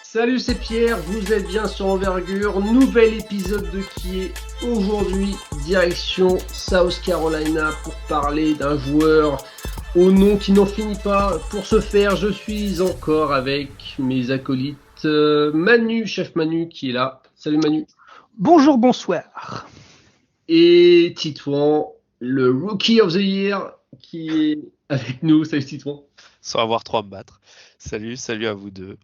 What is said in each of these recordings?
Salut, c'est Pierre, vous êtes bien sur Envergure, nouvel épisode de qui est aujourd'hui direction South Carolina pour parler d'un joueur au nom qui n'en finit pas. Pour ce faire, je suis encore avec mes acolytes Manu, chef Manu qui est là. Salut Manu. Bonjour, bonsoir. Et Titouan, le Rookie of the Year qui est avec nous. Salut Titouan. Sans avoir trop à me battre. Salut à vous deux.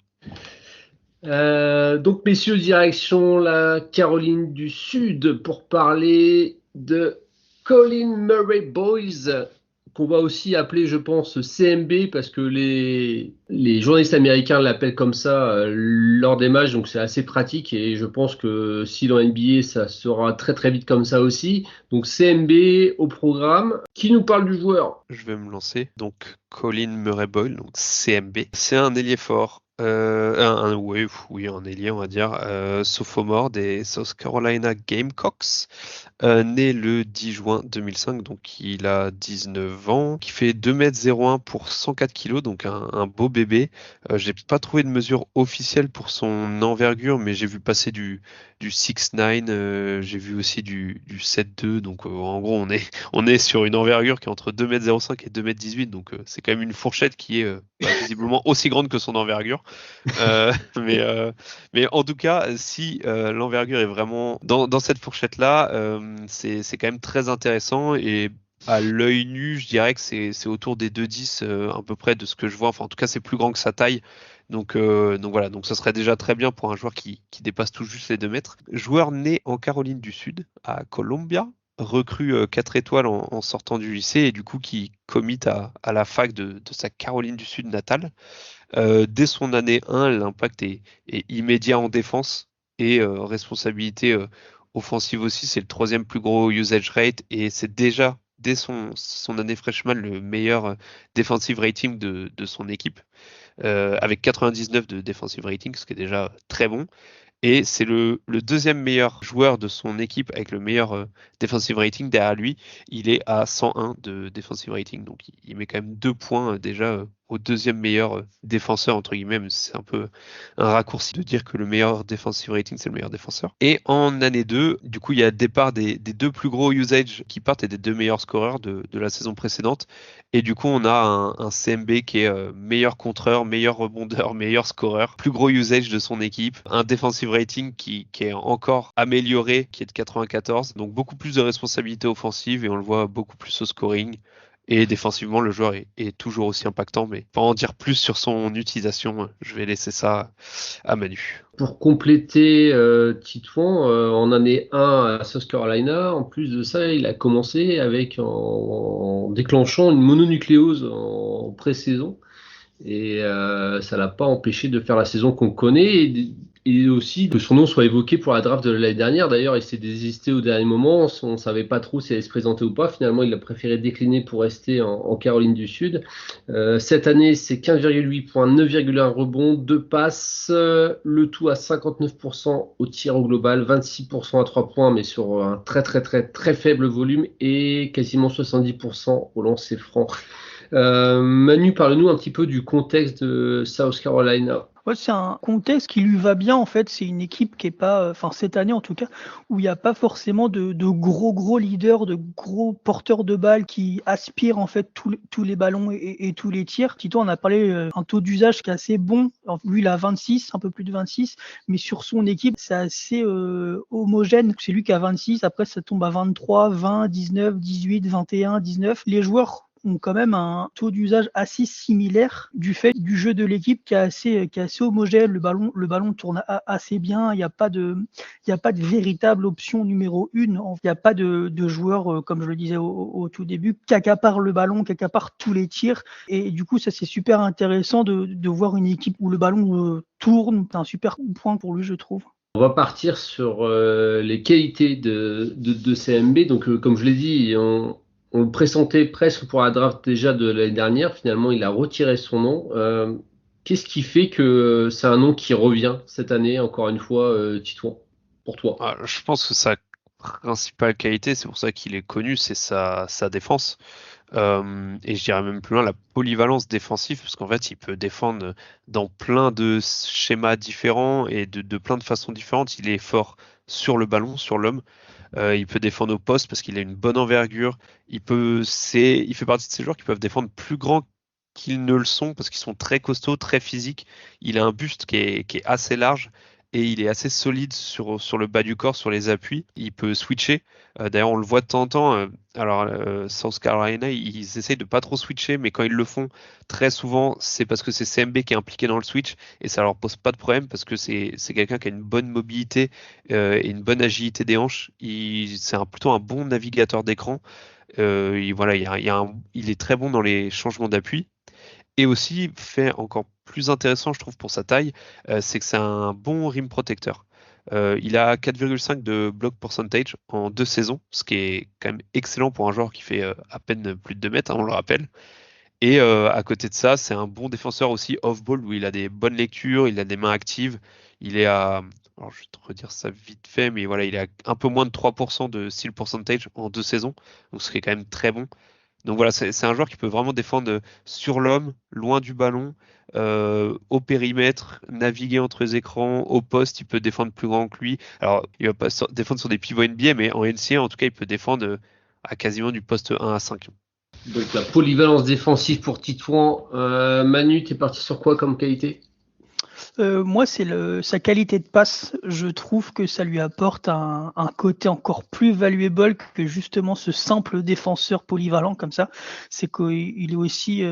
Donc messieurs, direction la Caroline du Sud pour parler de Colin Murray Boys, qu'on va aussi appeler, je pense, CMB, parce que les journalistes américains l'appellent comme ça lors des matchs, donc c'est assez pratique, et je pense que si dans NBA, ça sera très très vite comme ça aussi. Donc CMB au programme. Qui nous parle du joueur? Je vais me lancer. Donc Colin Murray Boyle, donc CMB. C'est un ailier fort. Oui, un ailier, on va dire, sophomore des South Carolina Gamecocks, né le 10 juin 2005, donc il a 19 ans, qui fait 2,01 m pour 104 kg, donc un beau bébé. J'ai pas trouvé de mesure officielle pour son envergure, mais j'ai vu passer du 6'9", j'ai vu aussi du 7'2", donc en gros on est sur une envergure qui est entre 2,05 m et 2,18 m, donc c'est quand même une fourchette qui est visiblement aussi grande que son envergure. Mais en tout cas, si l'envergure est vraiment dans cette fourchette-là, c'est quand même très intéressant, et à l'œil nu, je dirais que c'est autour des 2,10 à peu près de ce que je vois. Enfin, en tout cas, c'est plus grand que sa taille. Donc voilà, donc ça serait déjà très bien pour un joueur qui dépasse tout juste les 2 mètres. Joueur né en Caroline du Sud, à Columbia, recrue 4 étoiles en sortant du lycée, et du coup qui commit à la fac de sa Caroline du Sud natale. Dès son année 1, l'impact est immédiat en défense, et responsabilité offensive aussi. C'est le 3e plus gros usage rate, et c'est déjà dès son année freshman le meilleur defensive rating de son équipe, avec 99 de defensive rating, ce qui est déjà très bon. Et c'est le 2e meilleur joueur de son équipe avec le meilleur defensive rating. Derrière lui, il est à 101 de defensive rating. Donc il met quand même 2 points déjà au 2e meilleur défenseur, entre guillemets. C'est un peu un raccourci de dire que le meilleur defensive rating, c'est le meilleur défenseur. Et en année 2, du coup, il y a le départ des 2 plus gros usage qui partent, et des 2 meilleurs scoreurs de la saison précédente. Et du coup, on a un CMB qui est meilleur contreur, meilleur rebondeur, meilleur scoreur, plus gros usage de son équipe, un defensive rating qui est encore amélioré, qui est de 94, donc beaucoup plus de responsabilités offensives, et on le voit beaucoup plus au scoring. Et défensivement, le joueur est toujours aussi impactant, mais pour en dire plus sur son utilisation, je vais laisser ça à Manu. Pour compléter Titouan, en année 1 à South Carolina, en plus de ça, il a commencé avec en déclenchant une mononucléose en pré-saison. Et ça l'a pas empêché de faire la saison qu'on connaît, et aussi que son nom soit évoqué pour la draft de l'année dernière. D'ailleurs, il s'est désisté au dernier moment. On ne savait pas trop s'il allait se présenter ou pas. Finalement, il a préféré décliner pour rester en Caroline du Sud. Cette année, c'est 15,8 points, 9,1 rebonds, 2 passes, le tout à 59% au tir au global, 26% à 3 points, mais sur un très très très très faible volume, et quasiment 70% au lancer franc. Manu, parle-nous un petit peu du contexte de South Carolina. Ouais, c'est un contexte qui lui va bien en fait. C'est une équipe qui est pas, enfin cette année en tout cas, où il n'y a pas forcément de gros leaders, de gros porteurs de balles qui aspirent en fait tous les ballons et tous les tirs. Tito en a parlé, un taux d'usage qui est assez bon. Alors, lui il a 26, un peu plus de 26, mais sur son équipe c'est assez homogène. C'est lui qui a 26, après ça tombe à 23, 20, 19, 18, 21, 19. Les joueurs ont quand même un taux d'usage assez similaire du fait du jeu de l'équipe qui est assez homogène. Le ballon tourne assez bien. Il n'y a pas de véritable option numéro 1. Il n'y a pas de joueur, comme je le disais au tout début, qui accapare le ballon, qui accapare tous les tirs. Et du coup, ça c'est super intéressant de voir une équipe où le ballon tourne. C'est un super point pour lui, je trouve. On va partir sur les qualités de CMB. Donc, comme je l'ai dit, on le pressentait presque pour la draft déjà de l'année dernière. Finalement, il a retiré son nom. Qu'est-ce qui fait que c'est un nom qui revient cette année, encore une fois, Titouan, pour toi? Je pense que sa principale qualité, c'est pour ça qu'il est connu, c'est sa défense. Et je dirais même plus loin la polyvalence défensive, parce qu'en fait, il peut défendre dans plein de schémas différents et de plein de façons différentes. Il est fort sur le ballon, sur l'homme. Il peut défendre au poste parce qu'il a une bonne envergure. Il fait partie de ces joueurs qui peuvent défendre plus grand qu'ils ne le sont parce qu'ils sont très costauds, très physiques. Il a un buste qui est assez large et il est assez solide sur le bas du corps, sur les appuis. Il peut switcher. D'ailleurs, on le voit de temps en temps. South Carolina, ils essayent de pas trop switcher, mais quand ils le font, très souvent, c'est parce que c'est CMB qui est impliqué dans le switch et ça leur pose pas de problème parce que c'est quelqu'un qui a une bonne mobilité et une bonne agilité des hanches. C'est plutôt un bon navigateur d'écran. Voilà, il est très bon dans les changements d'appui. Et aussi, fait encore plus intéressant, je trouve, pour sa taille, c'est que c'est un bon rim protecteur. Il a 4,5 de block percentage en 2 saisons, ce qui est quand même excellent pour un joueur qui fait à peine plus de 2 mètres, hein, on le rappelle. Et à côté de ça, c'est un bon défenseur aussi off-ball où il a des bonnes lectures, il a des mains actives. Il est à, alors je vais te redire ça vite fait, mais voilà, il a un peu moins de 3% de steal percentage en 2 saisons, donc ce qui est quand même très bon. Donc voilà, c'est un joueur qui peut vraiment défendre sur l'homme, loin du ballon, au périmètre, naviguer entre les écrans, au poste, il peut défendre plus grand que lui. Alors, il va pas défendre sur des pivots NBA, mais en NCAA, en tout cas, il peut défendre à quasiment du poste 1 à 5. Donc la polyvalence défensive pour Titouan. Manu, t'es parti sur quoi comme qualité? Moi, c'est sa qualité de passe. Je trouve que ça lui apporte un côté encore plus valuable que justement ce simple défenseur polyvalent comme ça. C'est qu'il est aussi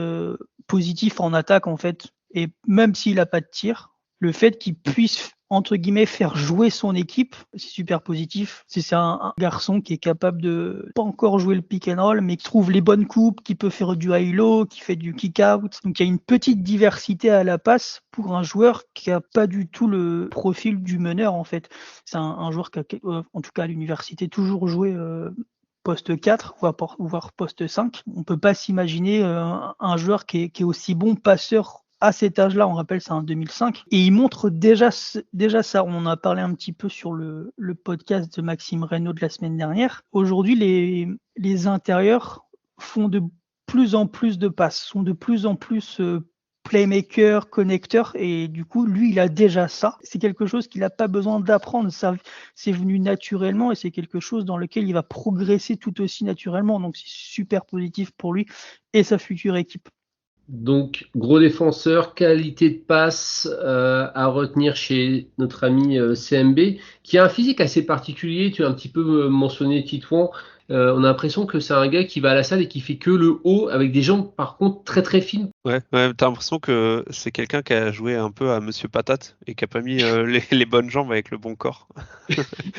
positif en attaque en fait. Et même s'il n'a pas de tir, le fait qu'il puisse entre guillemets faire jouer son équipe, c'est super positif. C'est un garçon qui est capable de pas encore jouer le pick and roll, mais qui trouve les bonnes coupes, qui peut faire du high-low, qui fait du kick-out. Donc il y a une petite diversité à la passe pour un joueur qui a pas du tout le profil du meneur en fait. C'est un joueur qui a, en tout cas à l'université, toujours joué poste 4, voire poste 5. On ne peut pas s'imaginer un joueur qui est aussi bon passeur à cet âge-là. On rappelle, c'est en 2005. Et il montre déjà ça. On en a parlé un petit peu sur le podcast de Maxime Reynaud de la semaine dernière. Aujourd'hui, les intérieurs font de plus en plus de passes, sont de plus en plus playmaker, connecteur, et du coup, lui, il a déjà ça. C'est quelque chose qu'il n'a pas besoin d'apprendre. Ça, c'est venu naturellement et c'est quelque chose dans lequel il va progresser tout aussi naturellement. Donc, c'est super positif pour lui et sa future équipe. Donc, gros défenseur, qualité de passe à retenir chez notre ami CMB, qui a un physique assez particulier. Tu as un petit peu mentionné Titouan. On a l'impression que c'est un gars qui va à la salle et qui fait que le haut, avec des jambes par contre très très fines. Ouais, t'as l'impression que c'est quelqu'un qui a joué un peu à Monsieur Patate et qui a pas mis les bonnes jambes avec le bon corps.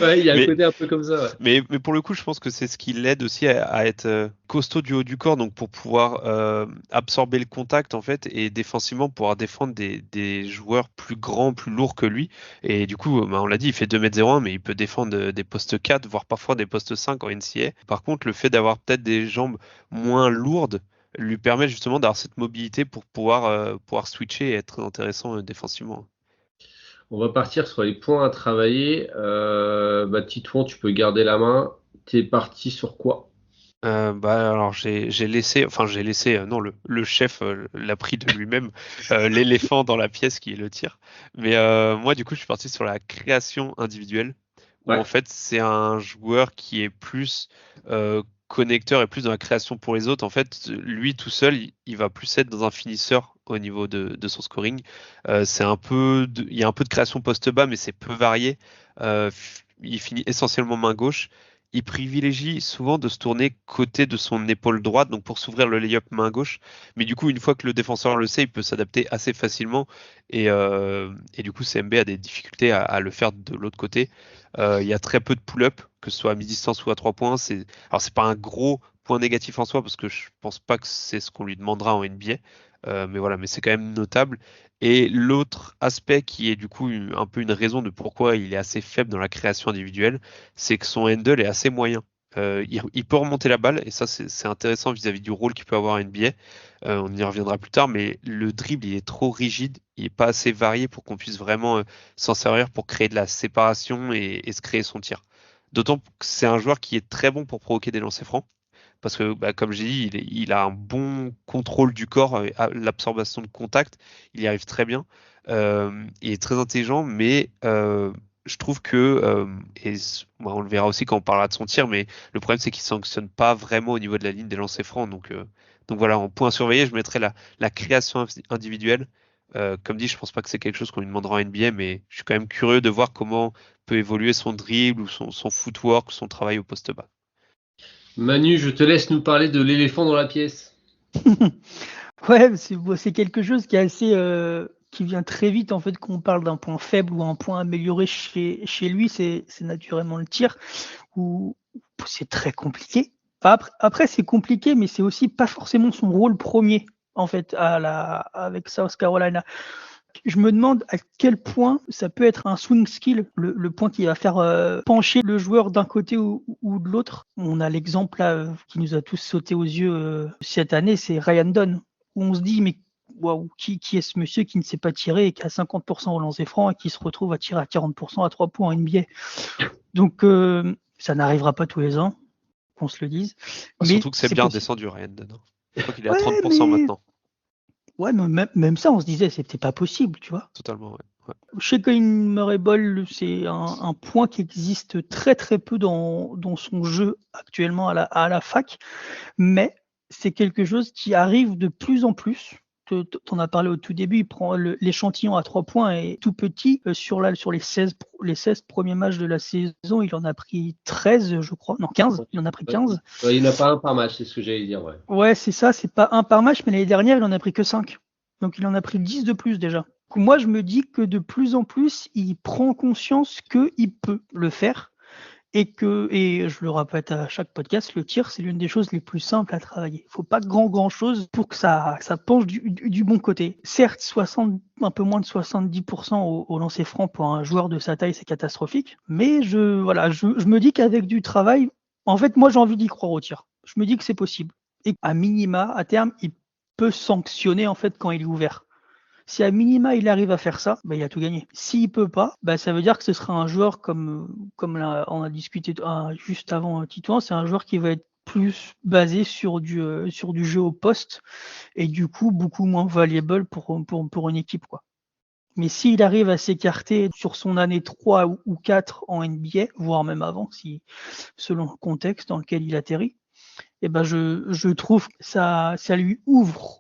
Ouais, il y a un Mais, côté un peu comme ça. Ouais. mais pour le coup, je pense que c'est ce qui l'aide aussi à être costaud du haut du corps, donc pour pouvoir absorber le contact en fait et défensivement pouvoir défendre des joueurs plus grands, plus lourds que lui. Et du coup, on l'a dit, il fait 2,01 m, mais il peut défendre des postes 4, voire parfois des postes 5 en NCAA. Par contre, le fait d'avoir peut-être des jambes moins lourdes lui permet justement d'avoir cette mobilité pour pouvoir switcher et être très intéressant défensivement. On va partir sur les points à travailler. Titouan, tu peux garder la main. T'es parti sur quoi? Alors j'ai laissé, non, le chef l'a pris de lui-même, l'éléphant dans la pièce qui est le tir. Mais moi du coup je suis parti sur la création individuelle où Ouais. en fait c'est un joueur qui est plus connecteur et plus dans la création pour les autres. En fait lui tout seul il va plus être dans un finisseur au niveau de son scoring. Il y a un peu de création poste bas mais c'est peu varié. Il finit essentiellement main gauche. Il privilégie souvent de se tourner côté de son épaule droite, donc pour s'ouvrir le lay-up main gauche. Mais du coup, une fois que le défenseur le sait, il peut s'adapter assez facilement. Et du coup, CMB a des difficultés à le faire de l'autre côté. Il y a très peu de pull-up, que ce soit à mi-distance ou à 3 points. Alors, c'est pas un gros point négatif en soi, parce que je pense pas que c'est ce qu'on lui demandera en NBA. Mais voilà, mais c'est quand même notable. Et l'autre aspect qui est du coup un peu une raison de pourquoi il est assez faible dans la création individuelle, c'est que son handle est assez moyen. Il peut remonter la balle et ça c'est intéressant vis-à-vis du rôle qu'il peut avoir en NBA. On y reviendra plus tard, mais le dribble il est trop rigide, il est pas assez varié pour qu'on puisse vraiment s'en servir pour créer de la séparation et se créer son tir. D'autant que c'est un joueur qui est très bon pour provoquer des lancers francs parce que comme j'ai dit, il a un bon contrôle du corps, l'absorption de contact, il y arrive très bien. Il est très intelligent, mais je trouve que, on le verra aussi quand on parlera de son tir, mais le problème c'est qu'il sanctionne pas vraiment au niveau de la ligne des lancers francs. Donc voilà, en point à surveiller, je mettrai la création individuelle. Comme dit, je pense pas que c'est quelque chose qu'on lui demandera en NBA, mais je suis quand même curieux de voir comment peut évoluer son dribble ou son footwork, son travail au poste bas. Manu, je te laisse nous parler de l'éléphant dans la pièce. Ouais, c'est quelque chose qui est assez qui vient très vite en fait quand on parle d'un point faible ou un point amélioré chez lui, c'est naturellement le tir où c'est très compliqué. Après c'est compliqué, mais c'est aussi pas forcément son rôle premier en fait avec South Carolina. Je me demande à quel point ça peut être un swing skill, le point qui va faire pencher le joueur d'un côté ou de l'autre. On a l'exemple là qui nous a tous sauté aux yeux cette année, c'est Ryan Dunn. Où on se dit, mais waouh, qui est ce monsieur qui ne sait pas tirer et qui a 50% au lancer franc et qui se retrouve à tirer à 40% à 3 points en NBA. Donc ça n'arrivera pas tous les ans, qu'on se le dise. Mais surtout que c'est bien possible. Descendu, Ryan Dunn. Je crois qu'il est à 30% maintenant. Ouais, mais même ça, on se disait, c'était pas possible, tu vois. Totalement, ouais. Chez Colin Murray Ball, c'est un point qui existe très très peu dans son jeu actuellement à la fac, mais c'est quelque chose qui arrive de plus en plus. T'en as parlé au tout début, il prend l'échantillon à 3 points et tout petit. Sur les 16 premiers matchs de la saison, il en a pris 13, je crois. Non, 15. Il en a pris 15. Ouais, il n'y en a pas un par match, c'est ce que j'allais dire. Ouais, c'est ça. C'est pas un par match, mais l'année dernière, il en a pris que 5. Donc, il en a pris 10 de plus déjà. Moi, je me dis que de plus en plus, il prend conscience qu'il peut le faire. Et je le répète à chaque podcast, le tir, c'est l'une des choses les plus simples à travailler. Il ne faut pas grand chose pour que ça penche du bon côté. Certes, un peu moins de 70% au lancer franc pour un joueur de sa taille, c'est catastrophique. Mais je me dis qu'avec du travail, en fait, moi, j'ai envie d'y croire au tir. Je me dis que c'est possible. Et à minima, à terme, il peut sanctionner, en fait, quand il est ouvert. Si à minima il arrive à faire ça, il a tout gagné. S'il peut pas, ça veut dire que ce sera un joueur comme là, on a discuté juste avant Titouan, c'est un joueur qui va être plus basé sur du jeu au poste et du coup beaucoup moins valuable pour une équipe quoi. Mais s'il arrive à s'écarter sur son année 3 ou 4 en NBA, voire même avant, selon le contexte dans lequel il atterrit, je trouve que ça lui ouvre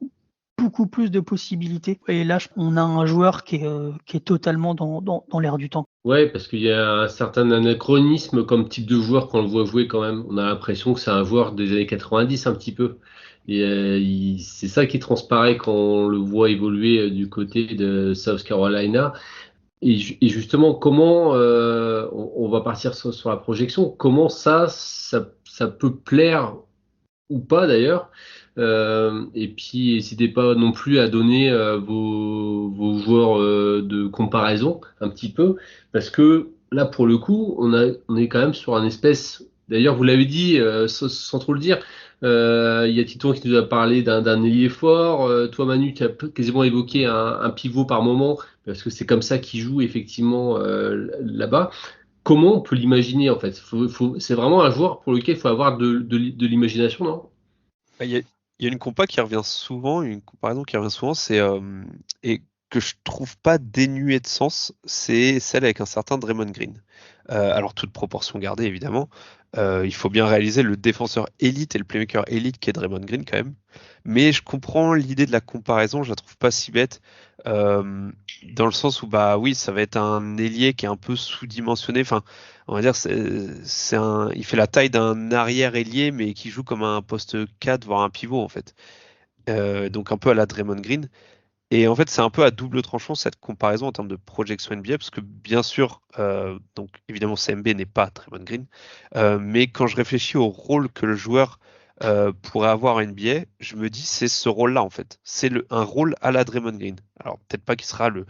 beaucoup plus de possibilités. Et là, on a un joueur qui est totalement dans l'air du temps. Ouais, parce qu'il y a un certain anachronisme comme type de joueur quand on le voit jouer quand même. On a l'impression que c'est un joueur des années 90 un petit peu. Et c'est ça qui transparaît quand on le voit évoluer du côté de South Carolina. Et justement, comment on va partir sur la projection, comment ça peut plaire ou pas d'ailleurs. Et puis, n'hésitez pas non plus à donner vos joueurs de comparaison un petit peu, parce que là, pour le coup, on est quand même sur un espèce. D'ailleurs, vous l'avez dit sans trop le dire. Il y a Titon qui nous a parlé d'un ailier fort. Toi, Manu, tu as quasiment évoqué un pivot par moment, parce que c'est comme ça qu'il joue effectivement là-bas. Comment on peut l'imaginer en fait? C'est vraiment un joueur pour lequel il faut avoir de l'imagination, non? Il y a une compa qui revient souvent, une comparaison qui revient souvent, c'est et que je trouve pas dénuée de sens, c'est celle avec un certain Draymond Green. Alors toute proportion gardée évidemment, il faut bien réaliser le défenseur élite et le playmaker élite qui est Draymond Green quand même. Mais je comprends l'idée de la comparaison, je la trouve pas si bête, dans le sens où oui, ça va être un ailier qui est un peu sous-dimensionné. Enfin, on va dire il fait la taille d'un arrière ailier mais qui joue comme un poste 4 voire un pivot en fait. Donc un peu à la Draymond Green. Et en fait, c'est un peu à double tranchant cette comparaison en termes de projection NBA, parce que bien sûr, donc évidemment, CMB n'est pas Draymond Green, mais quand je réfléchis au rôle que le joueur pourrait avoir en NBA, je me dis c'est ce rôle-là en fait. C'est un rôle à la Draymond Green. Alors peut-être pas qu'il sera le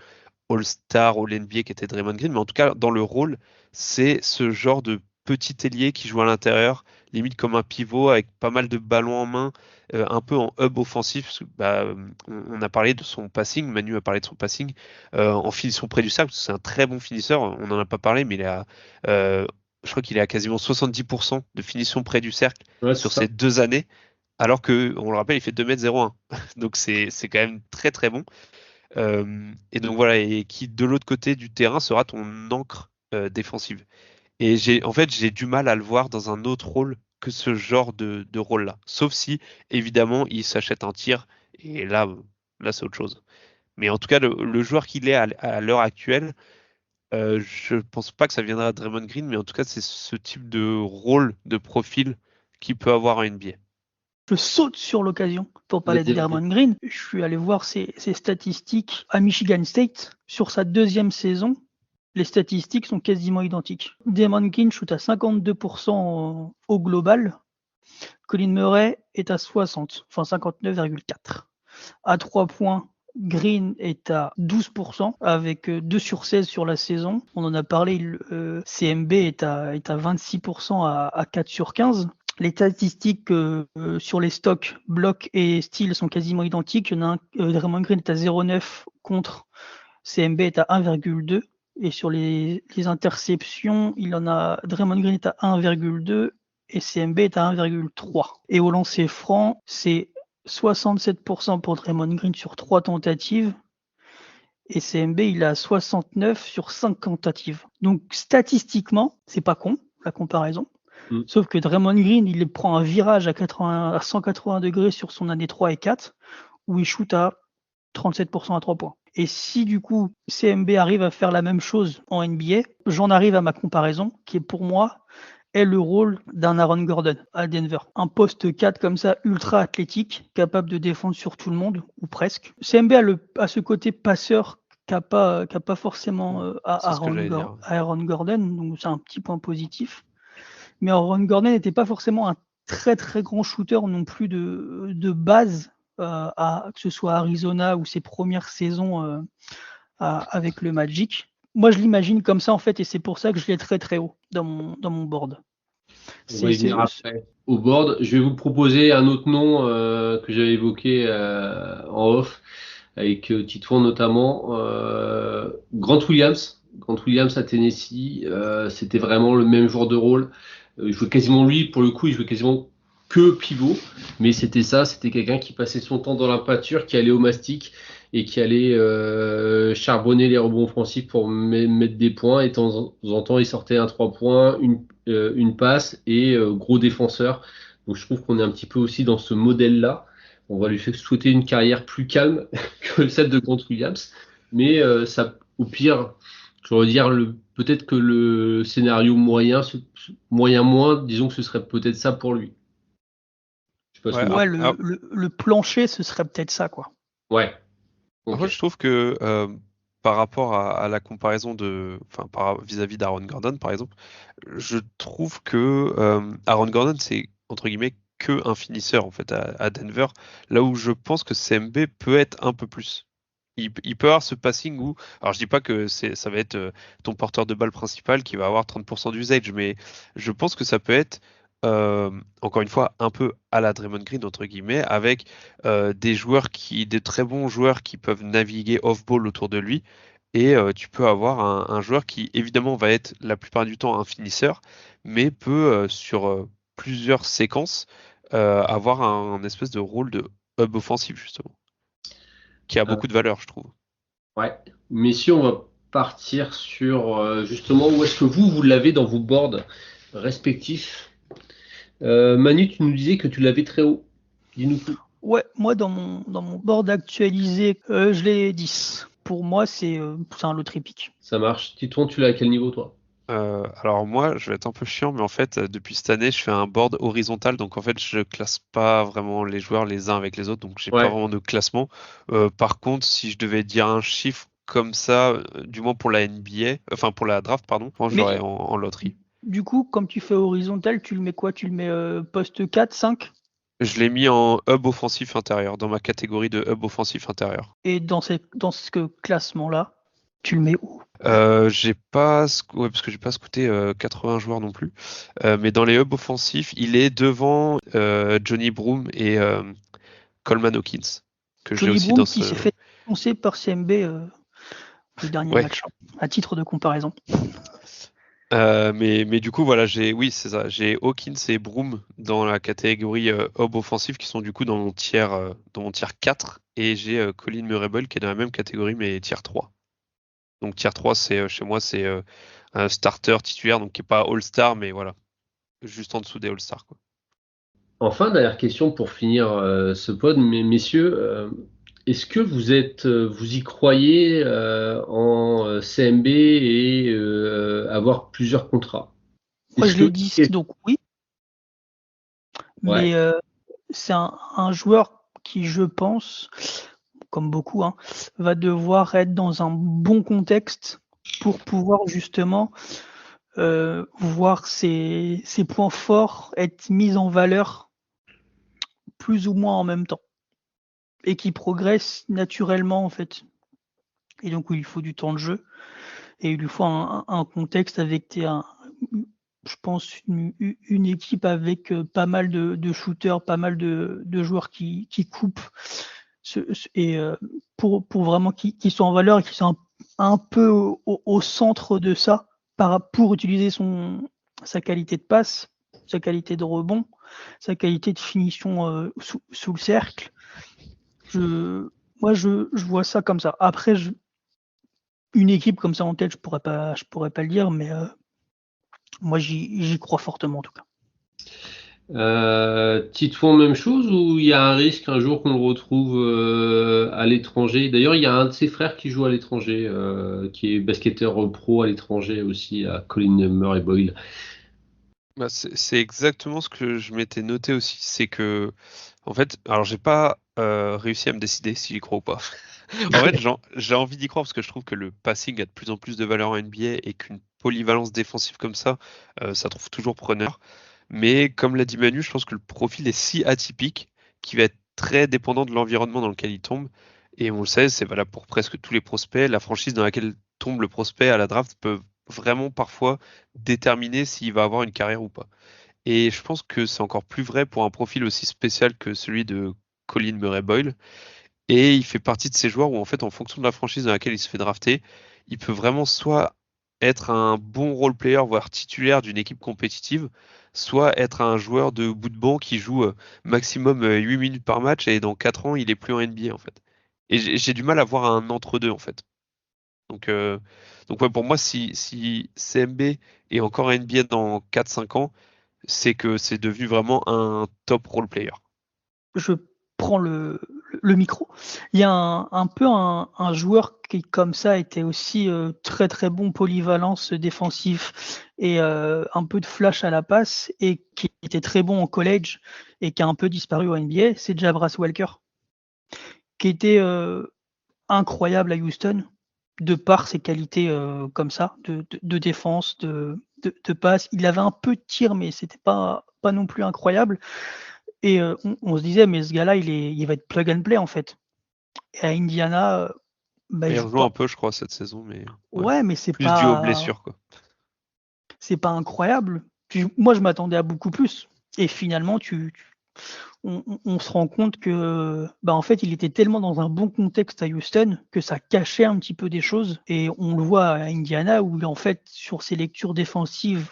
All-Star, All-NBA qui était Draymond Green, mais en tout cas, dans le rôle, c'est ce genre de petit ailier qui joue à l'intérieur, limite comme un pivot avec pas mal de ballons en main, un peu en hub offensif. Parce que, on a parlé de son passing, Manu a parlé de son passing en finition près du cercle, parce que c'est un très bon finisseur. On n'en a pas parlé, mais il a je crois qu'il est à quasiment 70% de finition près du cercle Ouais, sur c'est ça. ces 2 années, alors que, on le rappelle, il fait 2,01 m. Donc c'est quand même très très bon. Et donc voilà, et qui de l'autre côté du terrain sera ton encre défensive. Et en fait, j'ai du mal à le voir dans un autre rôle que ce genre de rôle-là. Sauf si, évidemment, il s'achète un tir, et là c'est autre chose. Mais en tout cas, le joueur qu'il est à l'heure actuelle, je pense pas que ça viendra de Draymond Green, mais en tout cas, c'est ce type de rôle, de profil qu'il peut avoir en NBA. Je saute sur l'occasion pour parler de Vas-y, vas-y. Draymond Green. Je suis allé voir ses statistiques à Michigan State. Sur sa deuxième saison, les statistiques sont quasiment identiques. Draymond Green shoot à 52% au global. Colin Murray est à 60, enfin 59,4. À 3 points, Green est à 12% avec 2 sur 16 sur la saison. On en a parlé, CMB est à 26% à 4 sur 15. Les statistiques sur les stocks, blocs et steals sont quasiment identiques. Il y en a Draymond Green est à 0,9 contre CMB est à 1,2. Et sur les interceptions, Draymond Green est à 1,2 et CMB est à 1,3. Et au lancer franc, c'est 67% pour Draymond Green sur 3 tentatives et CMB il est à 69 sur 5 tentatives. Donc statistiquement, c'est pas con la comparaison. Sauf que Draymond Green, il prend un virage à 180 degrés sur son année 3 et 4 où il shoot à 37% à 3 points. Et si du coup CMB arrive à faire la même chose en NBA, j'en arrive à ma comparaison qui est pour moi est le rôle d'un Aaron Gordon à Denver. Un poste 4 comme ça, ultra athlétique, capable de défendre sur tout le monde, ou presque. CMB a ce côté passeur qu'a pas forcément Aaron Gordon, donc c'est un petit point positif. Mais Aaron Gordon n'était pas forcément un très très grand shooter non plus de base, que ce soit Arizona ou ses premières saisons avec le Magic. Moi, je l'imagine comme ça, en fait, et c'est pour ça que je l'ai très très haut dans mon board. On va y venir après. Au board, je vais vous proposer un autre nom que j'avais évoqué en off, avec Titouan notamment. Grant Williams. Grant Williams à Tennessee, c'était vraiment le même joueur de rôle. Il jouait quasiment lui, pour le coup, il jouait quasiment que pivot, mais c'était quelqu'un qui passait son temps dans la pâture, qui allait au mastic et qui allait charbonner les rebonds offensifs pour mettre des points. Et de temps en temps, il sortait un 3 points, une passe et gros défenseur. Donc je trouve qu'on est un petit peu aussi dans ce modèle-là. On va lui souhaiter une carrière plus calme que celle de Grant Williams, mais ça, au pire, je veux dire peut-être que le scénario moyen moins, disons que ce serait peut-être ça pour lui. Je sais pas ouais, le plancher, ce serait peut-être ça, quoi. Ouais. Okay. Après, je trouve que par rapport à la comparaison vis-à-vis d'Aaron Gordon, par exemple, je trouve que Aaron Gordon, c'est entre guillemets que un finisseur en fait à Denver, là où je pense que CMB peut être un peu plus. Il peut avoir ce passing où, alors je dis pas que ça va être ton porteur de balle principal qui va avoir 30% d'usage, mais je pense que ça peut être encore une fois un peu à la Draymond Green entre guillemets, avec des très bons joueurs qui peuvent naviguer off-ball autour de lui, et tu peux avoir un joueur qui évidemment va être la plupart du temps un finisseur, mais peut sur plusieurs séquences avoir un espèce de rôle de hub offensif justement, qui a beaucoup de valeur, je trouve. Ouais. Messieurs, on va partir sur justement où est-ce que vous l'avez dans vos boards respectifs. Manu, tu nous disais que tu l'avais très haut. Dis-nous tout. Ouais, moi dans mon board actualisé, je l'ai 10. Pour moi, c'est un lot épique. Ça marche. Titouan, tu l'as à quel niveau toi? Alors moi, je vais être un peu chiant, mais en fait, depuis cette année, je fais un board horizontal, donc en fait, je classe pas vraiment les joueurs les uns avec les autres, donc j'ai pas vraiment de classement. Par contre, si je devais dire un chiffre comme ça, du moins pour la NBA, enfin pour la draft, pardon, je l'aurais en loterie. Du coup, comme tu fais horizontal, tu le mets quoi? Tu le mets poste 4, 5? Je l'ai mis en hub offensif intérieur, dans ma catégorie de hub offensif intérieur. Et dans ce classement-là, tu le mets où? J'ai pas, parce que j'ai pas scouté 80 joueurs non plus, mais dans les hubs offensifs, il est devant Johnny Broom et Coleman Hawkins, que j'ai aussi Broom qui s'est fait défoncer par CMB le dernier match, à titre de comparaison. Mais du coup, voilà, oui, c'est ça. J'ai Hawkins et Broom dans la catégorie hob offensif qui sont du coup dans mon tier 4. Et j'ai Colin Murray qui est dans la même catégorie mais tier 3. Donc tier 3, chez moi, c'est un starter titulaire, donc qui n'est pas All-Star, mais voilà, juste en dessous des All-Stars, quoi. Enfin, dernière question pour finir ce pod, messieurs, est-ce que vous y croyez en CMB et avoir plusieurs contrats? Moi, Est-ce je que l'ai dit, donc oui, ouais, mais c'est un joueur qui, je pense, comme beaucoup, hein, va devoir être dans un bon contexte pour pouvoir justement voir ses points forts être mis en valeur plus ou moins en même temps et qui progresse naturellement en fait. Et donc il faut du temps de jeu et il lui faut un contexte avec je pense une équipe avec pas mal de shooters, pas mal de joueurs qui coupent et pour vraiment qu'ils soient en valeur et qu'ils soient un peu au centre de ça pour utiliser sa qualité de passe, sa qualité de rebond, sa qualité de finition sous le cercle. Moi, je vois ça comme ça. Après, une équipe comme ça en tête, je pourrais pas le dire, mais moi, j'y crois fortement en tout cas. Titouan, même chose ou il y a un risque un jour qu'on le retrouve à l'étranger? D'ailleurs, il y a un de ses frères qui joue à l'étranger, qui est basketteur pro à l'étranger aussi, à Colin Murray Boyle. Bah, c'est exactement ce que je m'étais noté aussi, c'est que, en fait, alors j'ai pas réussi à me décider si j'y crois ou pas. En fait, j'ai envie d'y croire parce que je trouve que le passing a de plus en plus de valeur en NBA et qu'une polyvalence défensive comme ça trouve toujours preneur. Mais comme l'a dit Manu, je pense que le profil est si atypique qu'il va être très dépendant de l'environnement dans lequel il tombe. Et on le sait, c'est valable pour presque tous les prospects. La franchise dans laquelle tombe le prospect à la draft peut vraiment parfois déterminer s'il va avoir une carrière ou pas. Et je pense que c'est encore plus vrai pour un profil aussi spécial que celui de Colin Murray Boyle. Et il fait partie de ces joueurs où, en fait, en fonction de la franchise dans laquelle il se fait drafter, il peut vraiment soit être un bon role player, voire titulaire d'une équipe compétitive, soit être un joueur de bout de banc qui joue maximum 8 minutes par match et dans 4 ans, il est plus en NBA, en fait. Et j'ai du mal à voir un entre-deux, en fait. Donc, euh, donc ouais, pour moi, si CMB est encore en NBA dans 4-5 ans, c'est que c'est devenu vraiment un top role player. Je prends le micro. Il y a un peu un joueur qui, comme ça, était aussi très très bon polyvalence défensif et un peu de flash à la passe et qui était très bon au college et qui a un peu disparu au NBA, c'est Jabras Walker, qui était incroyable à Houston de par ses qualités comme ça, de défense, de passe. Il avait un peu de tir, mais c'était pas non plus incroyable. Et on se disait, mais ce gars-là, il va être plug and play en fait. Et à Indiana, Il il joue rejoue un pas. peu, je crois, cette saison, mais ouais. Ouais, mais c'est Plus dû aux pas, blessures, quoi. c'est pas incroyable. Moi, je m'attendais à beaucoup plus. Et finalement, on se rend compte que, en fait, il était tellement dans un bon contexte à Houston que ça cachait un petit peu des choses. Et on le voit à Indiana où, en fait, sur ses lectures défensives,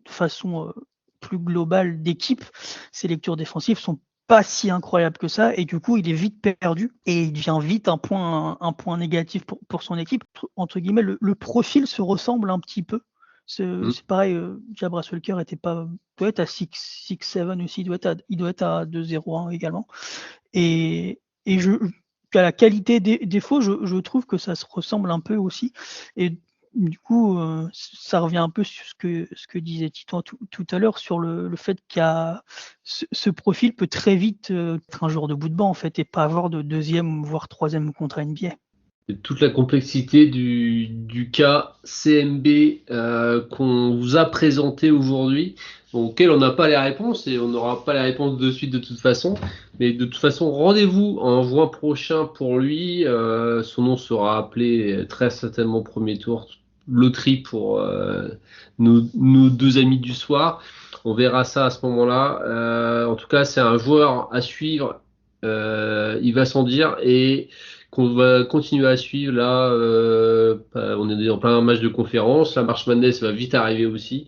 de façon plus globale d'équipe, ses lectures défensives sont pas si incroyables que ça. Et du coup, il est vite perdu et il devient vite un point négatif pour son équipe. Entre guillemets, le profil se ressemble un petit peu. C'est pareil, Jabras Walker doit être à 6-7 aussi, il doit être à 2-0-1 également. Et à la qualité des défauts, je trouve que ça se ressemble un peu aussi. Et du coup, ça revient un peu sur ce que disait Titan tout à l'heure sur le fait qu'il y a ce profil peut très vite être un joueur de bout de banc en fait et pas avoir de deuxième voire troisième contrat NBA. Toute la complexité du cas CMB qu'on vous a présenté aujourd'hui, auquel on n'a pas les réponses et on n'aura pas les réponses de suite de toute façon. Mais de toute façon, rendez-vous en juin prochain pour lui. Son nom sera appelé très certainement premier tour, loterie pour nos deux amis du soir. On verra ça à ce moment-là. En tout cas, c'est un joueur à suivre. Il va sans dire et qu'on va continuer à suivre là. On est en plein match de conférence. La March Madness va vite arriver aussi.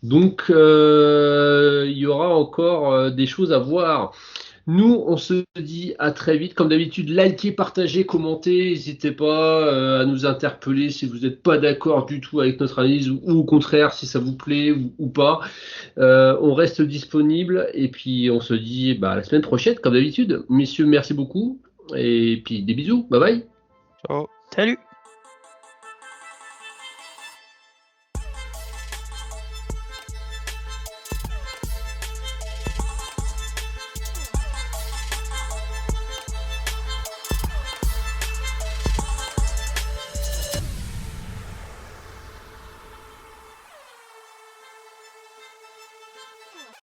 Donc, il y aura encore des choses à voir. Nous, on se dit à très vite. Comme d'habitude, likez, partagez, commentez. N'hésitez pas à nous interpeller si vous n'êtes pas d'accord du tout avec notre analyse ou au contraire si ça vous plaît ou pas. On reste disponible et puis on se dit à la semaine prochaine, comme d'habitude. Messieurs, merci beaucoup et puis des bisous. Bye bye. Ciao. Salut!